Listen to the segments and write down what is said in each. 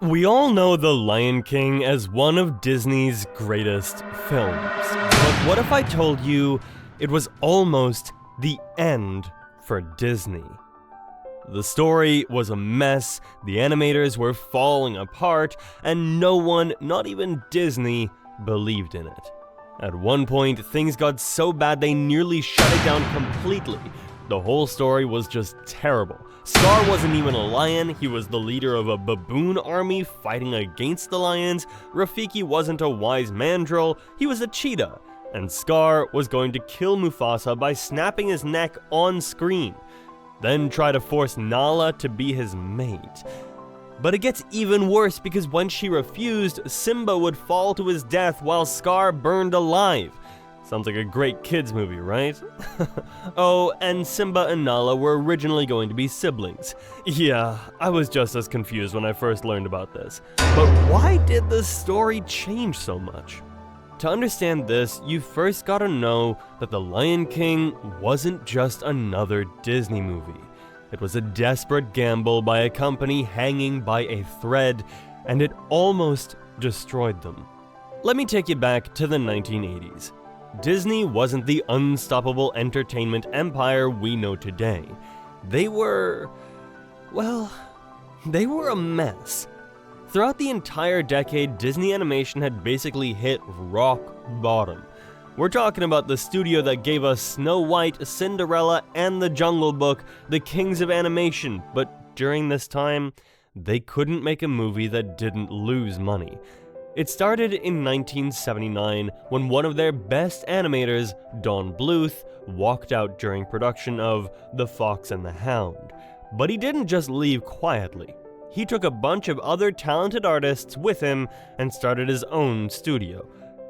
We all know The Lion King as one of Disney's greatest films. But what if I told you it was almost the end for Disney? The story was a mess, the animators were falling apart, and no one, not even Disney, believed in it. At one point, things got so bad they nearly shut it down completely. The whole story was just terrible. Scar wasn't even a lion, he was the leader of a baboon army fighting against the lions. Rafiki wasn't a wise mandrill, he was a cheetah. And Scar was going to kill Mufasa by snapping his neck on screen, then try to force Nala to be his mate. But it gets even worse because when she refused, Simba would fall to his death while Scar burned alive. Sounds like a great kids movie, right? Oh, and Simba and Nala were originally going to be siblings. Yeah, I was just as confused when I first learned about this. But why did the story change so much? To understand this, you first gotta know that The Lion King wasn't just another Disney movie. It was a desperate gamble by a company hanging by a thread, and it almost destroyed them. Let me take you back to the 1980s. Disney wasn't the unstoppable entertainment empire we know today. They were a mess. Throughout the entire decade, Disney Animation had basically hit rock bottom. We're talking about the studio that gave us Snow White, Cinderella, and The Jungle Book, the kings of animation, but during this time, they couldn't make a movie that didn't lose money. It started in 1979 when one of their best animators, Don Bluth, walked out during production of The Fox and the Hound. But he didn't just leave quietly. He took a bunch of other talented artists with him and started his own studio.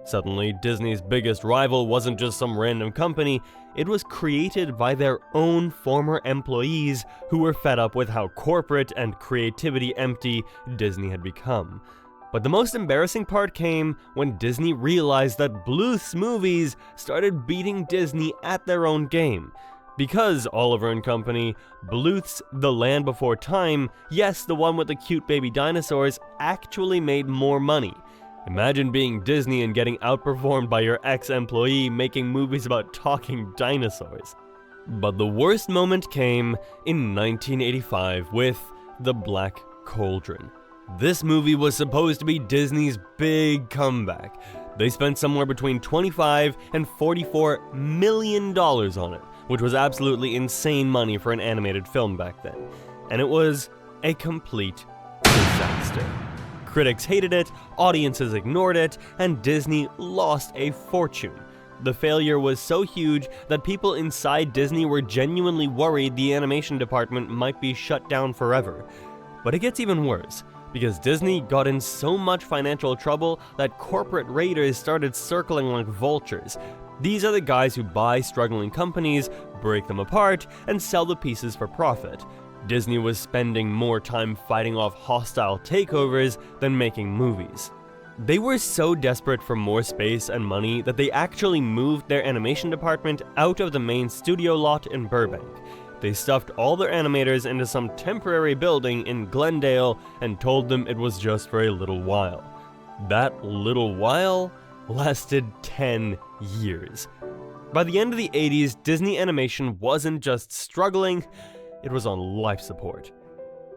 Suddenly, Disney's biggest rival wasn't just some random company, it was created by their own former employees who were fed up with how corporate and creativity empty Disney had become. But the most embarrassing part came when Disney realized that Bluth's movies started beating Disney at their own game. Because Oliver and Company, Bluth's The Land Before Time, yes, the one with the cute baby dinosaurs, actually made more money. Imagine being Disney and getting outperformed by your ex-employee making movies about talking dinosaurs. But the worst moment came in 1985 with The Black Cauldron. This movie was supposed to be Disney's big comeback. They spent somewhere between $25 and $44 million on it, which was absolutely insane money for an animated film back then. And it was a complete disaster. Critics hated it, audiences ignored it, and Disney lost a fortune. The failure was so huge that people inside Disney were genuinely worried the animation department might be shut down forever. But it gets even worse, because Disney got in so much financial trouble that corporate raiders started circling like vultures. These are the guys who buy struggling companies, break them apart, and sell the pieces for profit. Disney was spending more time fighting off hostile takeovers than making movies. They were so desperate for more space and money that they actually moved their animation department out of the main studio lot in Burbank. They stuffed all their animators into some temporary building in Glendale and told them it was just for a little while. That little while lasted 10 years. By the end of the 80s, Disney Animation wasn't just struggling, it was on life support.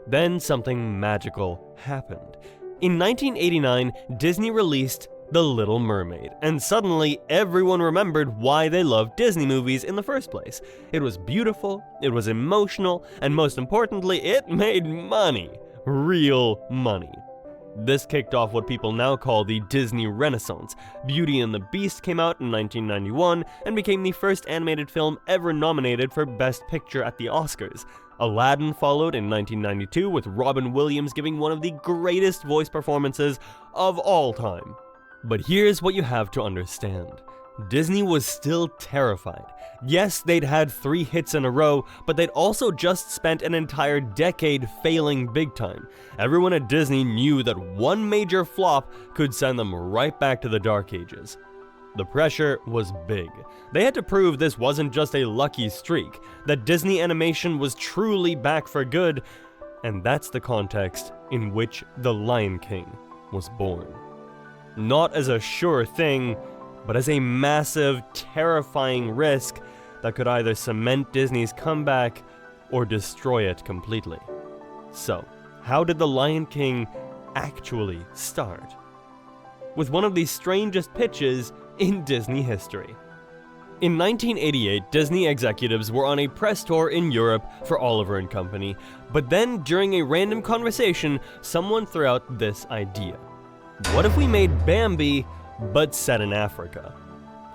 Then something magical happened. In 1989, Disney released The Little Mermaid, and suddenly everyone remembered why they loved Disney movies in the first place. It was beautiful, it was emotional, and most importantly, it made money. Real money. This kicked off what people now call the Disney Renaissance. Beauty and the Beast came out in 1991 and became the first animated film ever nominated for Best Picture at the Oscars. Aladdin followed in 1992 with Robin Williams giving one of the greatest voice performances of all time. But here's what you have to understand. Disney was still terrified. Yes, they'd had 3 hits in a row, but they'd also just spent an entire decade failing big time. Everyone at Disney knew that one major flop could send them right back to the Dark Ages. The pressure was big. They had to prove this wasn't just a lucky streak, that Disney Animation was truly back for good, And that's the context in which The Lion King was born. Not as a sure thing, but as a massive, terrifying risk that could either cement Disney's comeback or destroy it completely. So, how did The Lion King actually start? With one of the strangest pitches in Disney history. In 1988, Disney executives were on a press tour in Europe for Oliver & Company, but then during a random conversation, someone threw out this idea. What if we made Bambi, but set in Africa?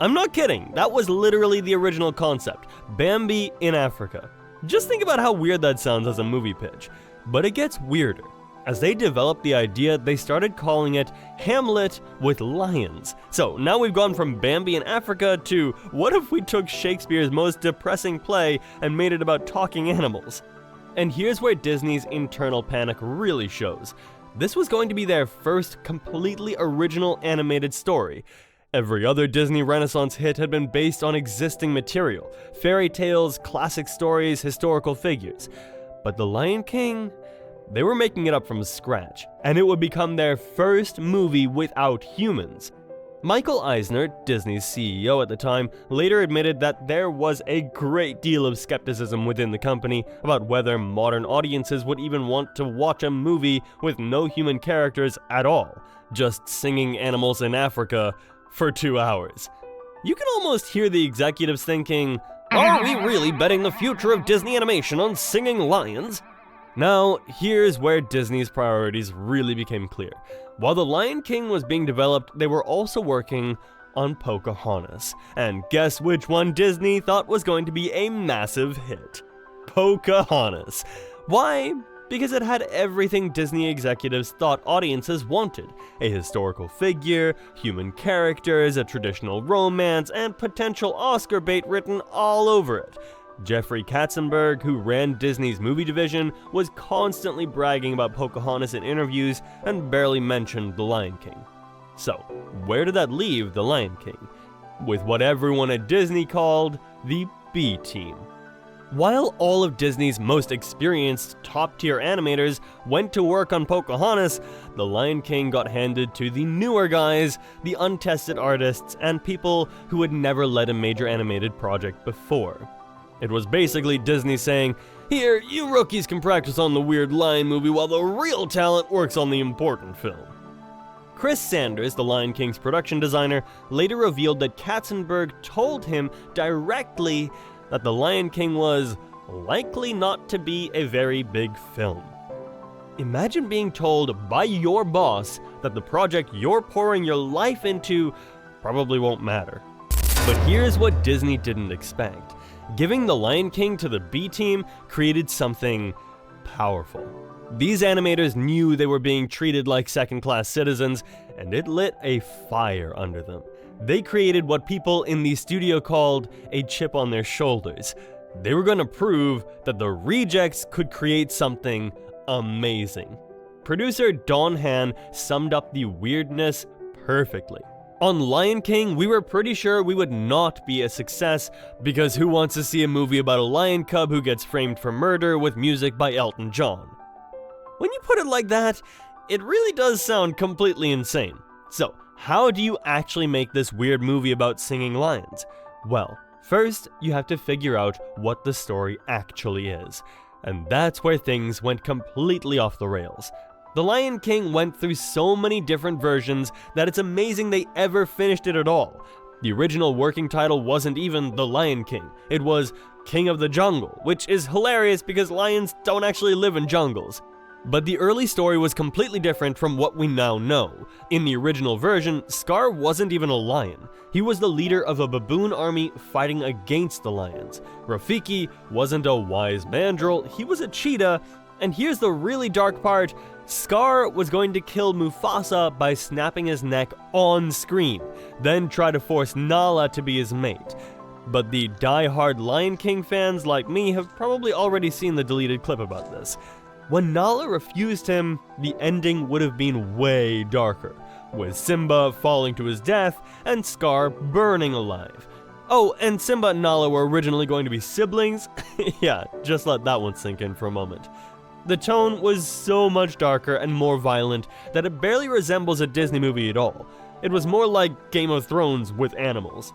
I'm not kidding, that was literally the original concept, Bambi in Africa. Just think about how weird that sounds as a movie pitch, but it gets weirder. As they developed the idea, they started calling it Hamlet with lions. So now we've gone from Bambi in Africa to what if we took Shakespeare's most depressing play and made it about talking animals? And here's where Disney's internal panic really shows. This was going to be their first completely original animated story. Every other Disney Renaissance hit had been based on existing material, fairy tales, classic stories, historical figures. But The Lion King, they were making it up from scratch, and it would become their first movie without humans. Michael Eisner, Disney's CEO at the time, later admitted that there was a great deal of skepticism within the company about whether modern audiences would even want to watch a movie with no human characters at all, just singing animals in Africa for 2 hours. You can almost hear the executives thinking, are we really betting the future of Disney animation on singing lions? Now, here's where Disney's priorities really became clear. While The Lion King was being developed, they were also working on Pocahontas. And guess which one Disney thought was going to be a massive hit? Pocahontas. Why? Because it had everything Disney executives thought audiences wanted. A historical figure, human characters, a traditional romance, and potential Oscar bait written all over it. Jeffrey Katzenberg, who ran Disney's movie division, was constantly bragging about Pocahontas in interviews and barely mentioned The Lion King. So, where did that leave The Lion King? With what everyone at Disney called the B Team. While all of Disney's most experienced, top-tier animators went to work on Pocahontas, The Lion King got handed to the newer guys, the untested artists, and people who had never led a major animated project before. It was basically Disney saying, here, you rookies can practice on the weird lion movie while the real talent works on the important film. Chris Sanders, The Lion King's production designer, later revealed that Katzenberg told him directly that The Lion King was likely not to be a very big film. Imagine being told by your boss that the project you're pouring your life into probably won't matter. But here's what Disney didn't expect. Giving The Lion King to the B Team created something powerful. These animators knew they were being treated like second-class citizens, and it lit a fire under them. They created what people in the studio called a chip on their shoulders. They were going to prove that the rejects could create something amazing. Producer Don Hahn summed up the weirdness perfectly. On Lion King, we were pretty sure we would not be a success, because who wants to see a movie about a lion cub who gets framed for murder with music by Elton John? When you put it like that, it really does sound completely insane. So, how do you actually make this weird movie about singing lions? Well, first, you have to figure out what the story actually is. And that's where things went completely off the rails. The Lion King went through so many different versions that it's amazing they ever finished it at all. The original working title wasn't even The Lion King, it was King of the Jungle, which is hilarious because lions don't actually live in jungles. But the early story was completely different from what we now know. In the original version, Scar wasn't even a lion. He was the leader of a baboon army fighting against the lions. Rafiki wasn't a wise mandrill, he was a cheetah. And here's the really dark part, Scar was going to kill Mufasa by snapping his neck on screen, then try to force Nala to be his mate. But the die-hard Lion King fans like me have probably already seen the deleted clip about this. When Nala refused him, the ending would have been way darker, with Simba falling to his death and Scar burning alive. Oh, and Simba and Nala were originally going to be siblings? Yeah, just let that one sink in for a moment. The tone was so much darker and more violent that it barely resembles a Disney movie at all. It was more like Game of Thrones with animals.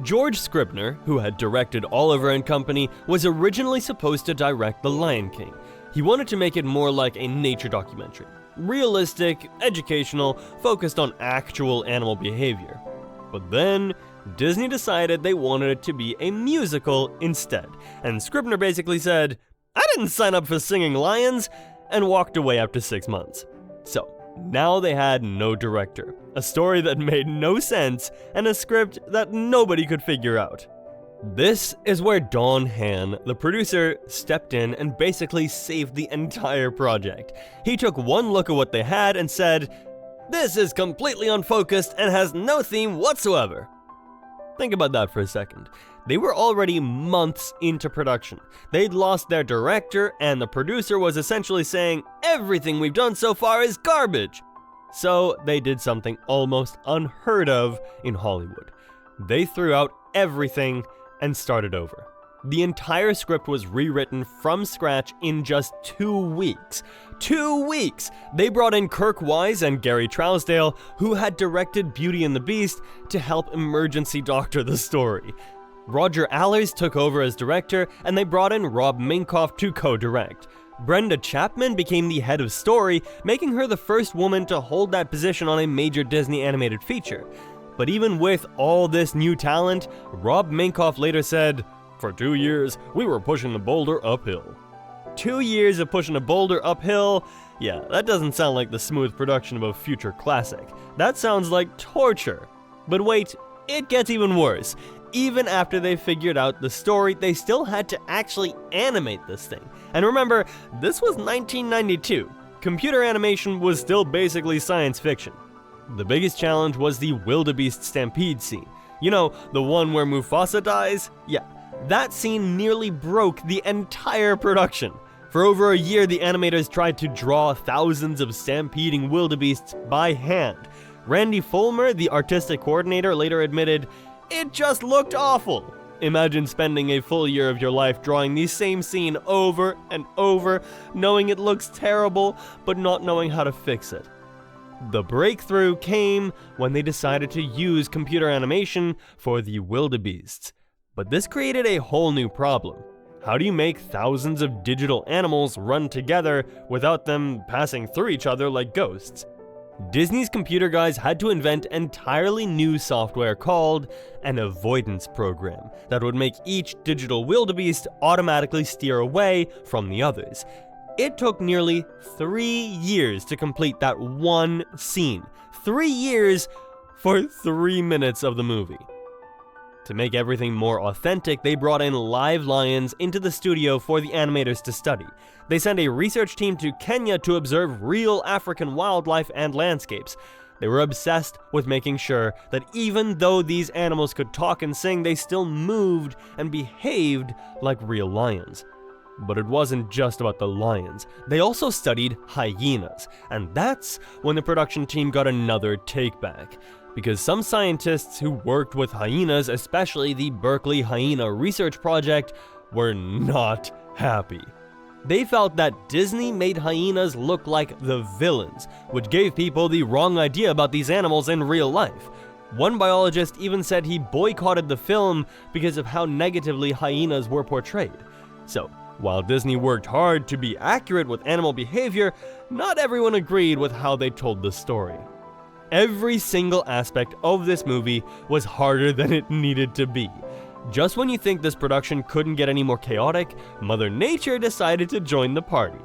George Scribner, who had directed Oliver and Company, was originally supposed to direct The Lion King. He wanted to make it more like a nature documentary. Realistic, educational, focused on actual animal behavior. But then, Disney decided they wanted it to be a musical instead, and Scribner basically said, "I didn't sign up for singing lions," and walked away after 6 months. So, now they had no director, a story that made no sense, and a script that nobody could figure out. This is where Don Hahn, the producer, stepped in and basically saved the entire project. He took one look at what they had and said, "This is completely unfocused and has no theme whatsoever." Think about that for a second. They were already months into production. They'd lost their director, and the producer was essentially saying, "Everything we've done so far is garbage." So they did something almost unheard of in Hollywood. They threw out everything and started over. The entire script was rewritten from scratch in just 2 weeks. 2 weeks! They brought in Kirk Wise and Gary Trousdale, who had directed Beauty and the Beast, to help emergency doctor the story. Roger Allers took over as director, and they brought in Rob Minkoff to co-direct. Brenda Chapman became the head of story, making her the first woman to hold that position on a major Disney animated feature. But even with all this new talent, Rob Minkoff later said, "For 2 years, we were pushing the boulder uphill." 2 years of pushing a boulder uphill? Yeah, that doesn't sound like the smooth production of a future classic. That sounds like torture. But wait, it gets even worse. Even after they figured out the story, they still had to actually animate this thing. And remember, this was 1992. Computer animation was still basically science fiction. The biggest challenge was the wildebeest stampede scene. You know, the one where Mufasa dies? Yeah, that scene nearly broke the entire production. For over a year, the animators tried to draw thousands of stampeding wildebeests by hand. Randy Fulmer, the artistic coordinator, later admitted, "It just looked awful." Imagine spending a full year of your life drawing the same scene over and over, knowing it looks terrible, but not knowing how to fix it. The breakthrough came when they decided to use computer animation for the wildebeests. But this created a whole new problem. How do you make thousands of digital animals run together without them passing through each other like ghosts? Disney's computer guys had to invent entirely new software called an avoidance program that would make each digital wildebeest automatically steer away from the others. It took nearly 3 years to complete that one scene. 3 years for 3 minutes of the movie. To make everything more authentic, they brought in live lions into the studio for the animators to study. They sent a research team to Kenya to observe real African wildlife and landscapes. They were obsessed with making sure that even though these animals could talk and sing, they still moved and behaved like real lions. But it wasn't just about the lions. They also studied hyenas, and that's when the production team got another take-back. Because some scientists who worked with hyenas, especially the Berkeley Hyena Research Project, were not happy. They felt that Disney made hyenas look like the villains, which gave people the wrong idea about these animals in real life. One biologist even said he boycotted the film because of how negatively hyenas were portrayed. So, while Disney worked hard to be accurate with animal behavior, not everyone agreed with how they told the story. Every single aspect of this movie was harder than it needed to be. Just when you think this production couldn't get any more chaotic, Mother Nature decided to join the party.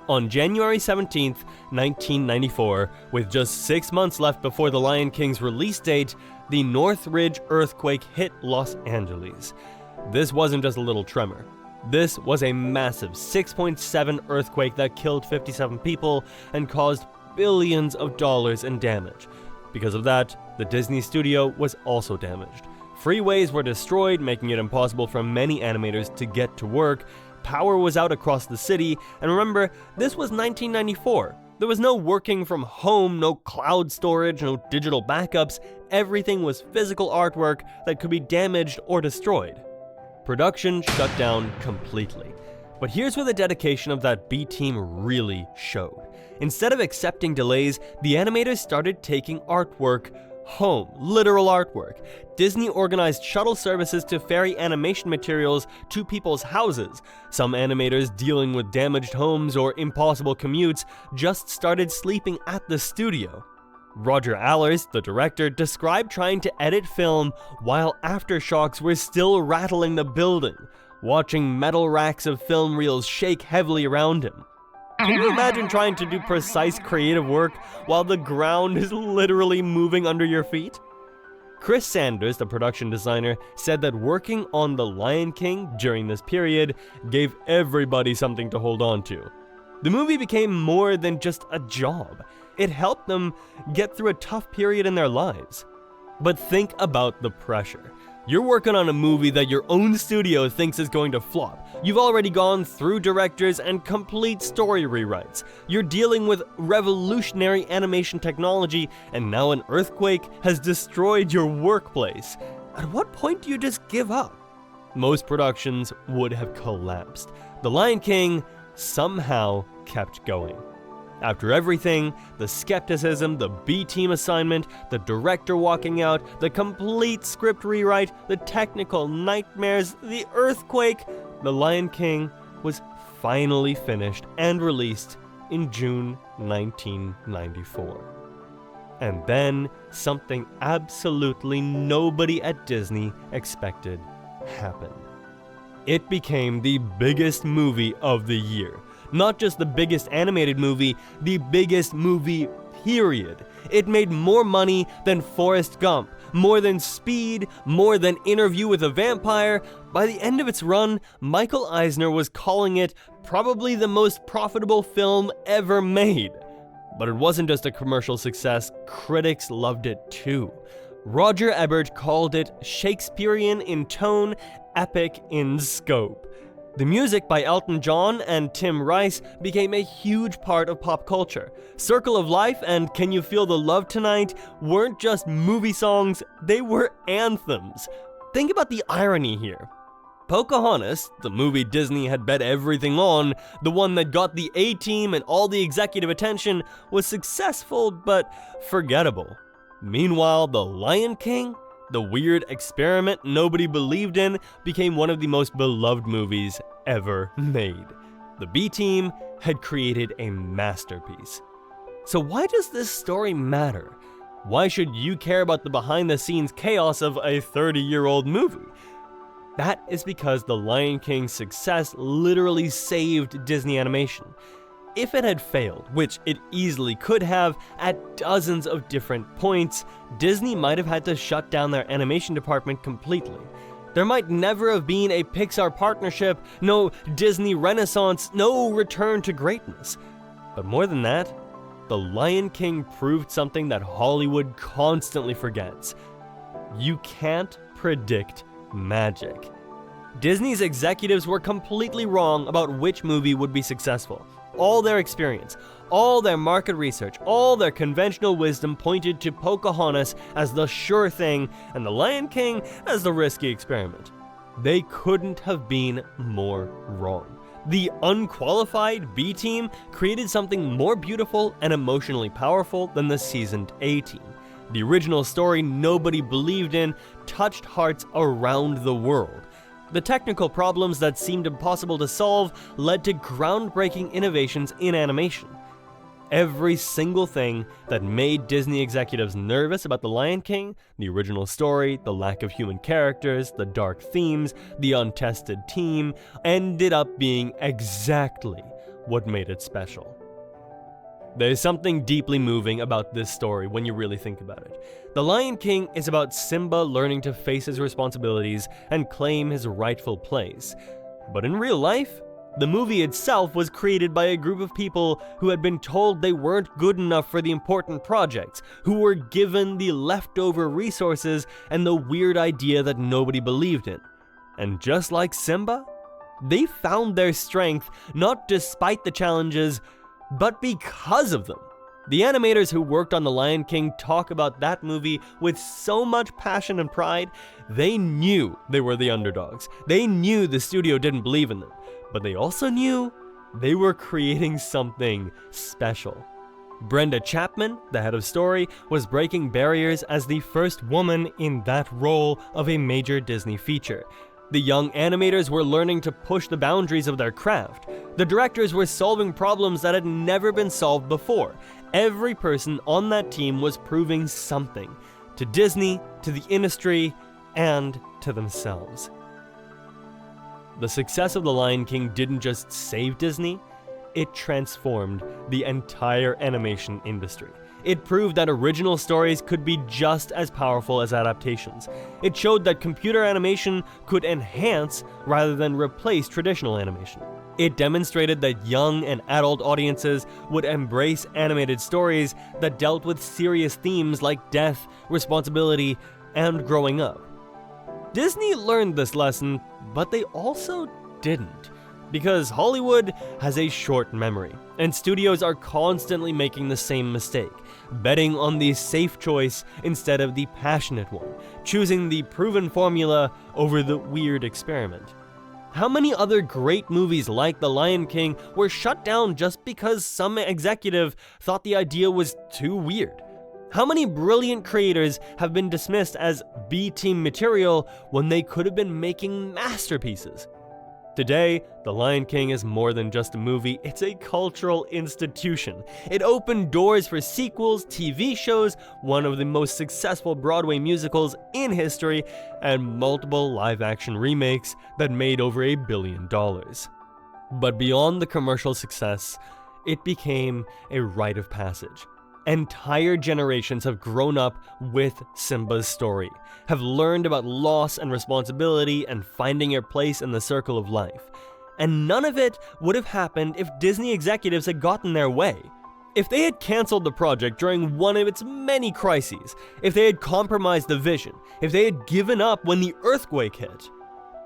On January 17th, 1994, with just 6 months left before The Lion King's release date, the Northridge earthquake hit Los Angeles. This wasn't just a little tremor. This was a massive 6.7 earthquake that killed 57 people and caused billions of dollars in damage. Because of that, the Disney studio was also damaged. Freeways were destroyed, making it impossible for many animators to get to work. Power was out across the city, and remember, this was 1994. There was no working from home, no cloud storage, no digital backups. Everything was physical artwork that could be damaged or destroyed. Production shut down completely. But here's where the dedication of that B team really showed. Instead of accepting delays, the animators started taking artwork home, literal artwork. Disney organized shuttle services to ferry animation materials to people's houses. Some animators dealing with damaged homes or impossible commutes just started sleeping at the studio. Roger Allers, the director, described trying to edit film while aftershocks were still rattling the building, watching metal racks of film reels shake heavily around him. Can you imagine trying to do precise creative work while the ground is literally moving under your feet? Chris Sanders, the production designer, said that working on The Lion King during this period gave everybody something to hold on to. The movie became more than just a job. It helped them get through a tough period in their lives. But think about the pressure. You're working on a movie that your own studio thinks is going to flop. You've already gone through directors and complete story rewrites. You're dealing with revolutionary animation technology, and now an earthquake has destroyed your workplace. At what point do you just give up? Most productions would have collapsed. The Lion King somehow kept going. After everything, the skepticism, the B-team assignment, the director walking out, the complete script rewrite, the technical nightmares, the earthquake, The Lion King was finally finished and released in June 1994. And then something absolutely nobody at Disney expected happened. It became the biggest movie of the year. Not just the biggest animated movie, the biggest movie, period. It made more money than Forrest Gump, more than Speed, more than Interview with a Vampire. By the end of its run, Michael Eisner was calling it probably the most profitable film ever made. But it wasn't just a commercial success, critics loved it too. Roger Ebert called it Shakespearean in tone, epic in scope. The music by Elton John and Tim Rice became a huge part of pop culture. Circle of Life and Can You Feel the Love Tonight weren't just movie songs, they were anthems. Think about the irony here. Pocahontas, the movie Disney had bet everything on, the one that got the A-team and all the executive attention, was successful but forgettable. Meanwhile, The Lion King, the weird experiment nobody believed in, became one of the most beloved movies ever made. The B-team had created a masterpiece. So why does this story matter? Why should you care about the behind-the-scenes chaos of a 30-year-old movie? That is because The Lion King's success literally saved Disney animation. If it had failed, which it easily could have at dozens of different points, Disney might have had to shut down their animation department completely. There might never have been a Pixar partnership, no Disney Renaissance, no return to greatness. But more than that, The Lion King proved something that Hollywood constantly forgets. You can't predict magic. Disney's executives were completely wrong about which movie would be successful. All their experience, all their market research, all their conventional wisdom pointed to Pocahontas as the sure thing and The Lion King as the risky experiment. They couldn't have been more wrong. The unqualified B-team created something more beautiful and emotionally powerful than the seasoned A-team. The original story nobody believed in touched hearts around the world. The technical problems that seemed impossible to solve led to groundbreaking innovations in animation. Every single thing that made Disney executives nervous about The Lion King, the original story, the lack of human characters, the dark themes, the untested team, ended up being exactly what made it special. There's something deeply moving about this story when you really think about it. The Lion King is about Simba learning to face his responsibilities and claim his rightful place. But in real life, the movie itself was created by a group of people who had been told they weren't good enough for the important projects, who were given the leftover resources and the weird idea that nobody believed in. And just like Simba, they found their strength not despite the challenges, but because of them. The animators who worked on The Lion King talk about that movie with so much passion and pride. They knew they were the underdogs. They knew the studio didn't believe in them. but they also knew they were creating something special. Brenda Chapman, the head of story, was breaking barriers as the first woman in that role of a major Disney feature. The young animators were learning to push the boundaries of their craft. The directors were solving problems that had never been solved before. Every person on that team was proving something to Disney, to the industry, and to themselves. The success of The Lion King didn't just save Disney, it transformed the entire animation industry. It proved that original stories could be just as powerful as adaptations. It showed that computer animation could enhance rather than replace traditional animation. It demonstrated that young and adult audiences would embrace animated stories that dealt with serious themes like death, responsibility, and growing up. Disney learned this lesson, but they also didn't. Because Hollywood has a short memory, and studios are constantly making the same mistake, betting on the safe choice instead of the passionate one, choosing the proven formula over the weird experiment. How many other great movies like The Lion King were shut down just because some executive thought the idea was too weird? How many brilliant creators have been dismissed as B-team material when they could have been making masterpieces? Today, The Lion King is more than just a movie, it's a cultural institution. It opened doors for sequels, TV shows, one of the most successful Broadway musicals in history, and multiple live-action remakes that made over $1 billion. But beyond the commercial success, it became a rite of passage. Entire generations have grown up with Simba's story, have learned about loss and responsibility and finding your place in the circle of life. And none of it would have happened if Disney executives had gotten their way. If they had cancelled the project during one of its many crises, if they had compromised the vision, if they had given up when the earthquake hit.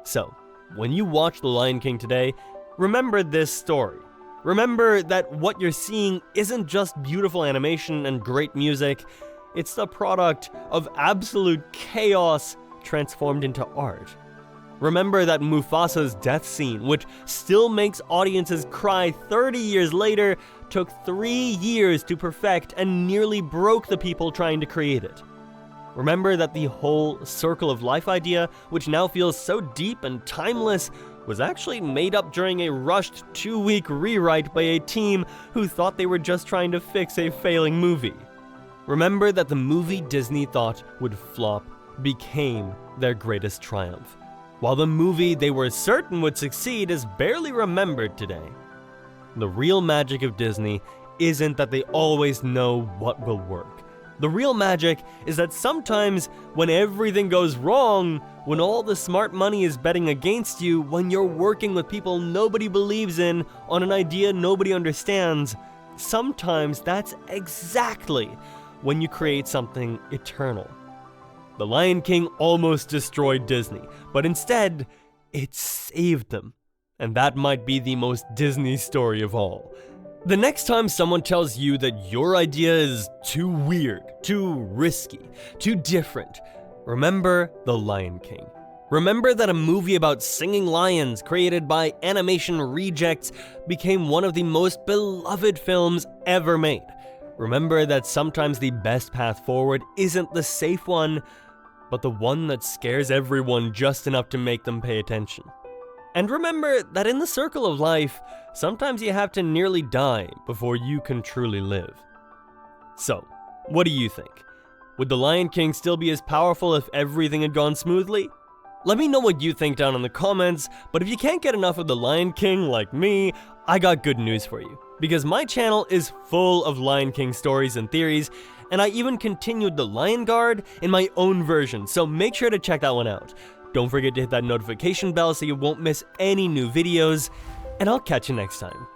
So, when you watch The Lion King today, remember this story. Remember that what you're seeing isn't just beautiful animation and great music, it's the product of absolute chaos transformed into art. Remember that Mufasa's death scene, which still makes audiences cry 30 years later, took 3 years to perfect and nearly broke the people trying to create it. Remember that the whole circle of life idea, which now feels so deep and timeless, was actually made up during a rushed 2-week rewrite by a team who thought they were just trying to fix a failing movie. Remember that the movie Disney thought would flop became their greatest triumph, while the movie they were certain would succeed is barely remembered today. The real magic of Disney isn't that they always know what will work. The real magic is that sometimes when everything goes wrong, when all the smart money is betting against you, when you're working with people nobody believes in on an idea nobody understands, sometimes that's exactly when you create something eternal. The Lion King almost destroyed Disney, but instead, it saved them. And that might be the most Disney story of all. The next time someone tells you that your idea is too weird, too risky, too different, remember The Lion King. Remember that a movie about singing lions created by animation rejects became one of the most beloved films ever made. Remember that sometimes the best path forward isn't the safe one, but the one that scares everyone just enough to make them pay attention. And remember that in the circle of life, sometimes you have to nearly die before you can truly live. So, what do you think? Would The Lion King still be as powerful if everything had gone smoothly? Let me know what you think down in the comments, but if you can't get enough of The Lion King like me, I got good news for you. Because my channel is full of Lion King stories and theories, and I even continued The Lion Guard in my own version, so make sure to check that one out. Don't forget to hit that notification bell so you won't miss any new videos, and I'll catch you next time.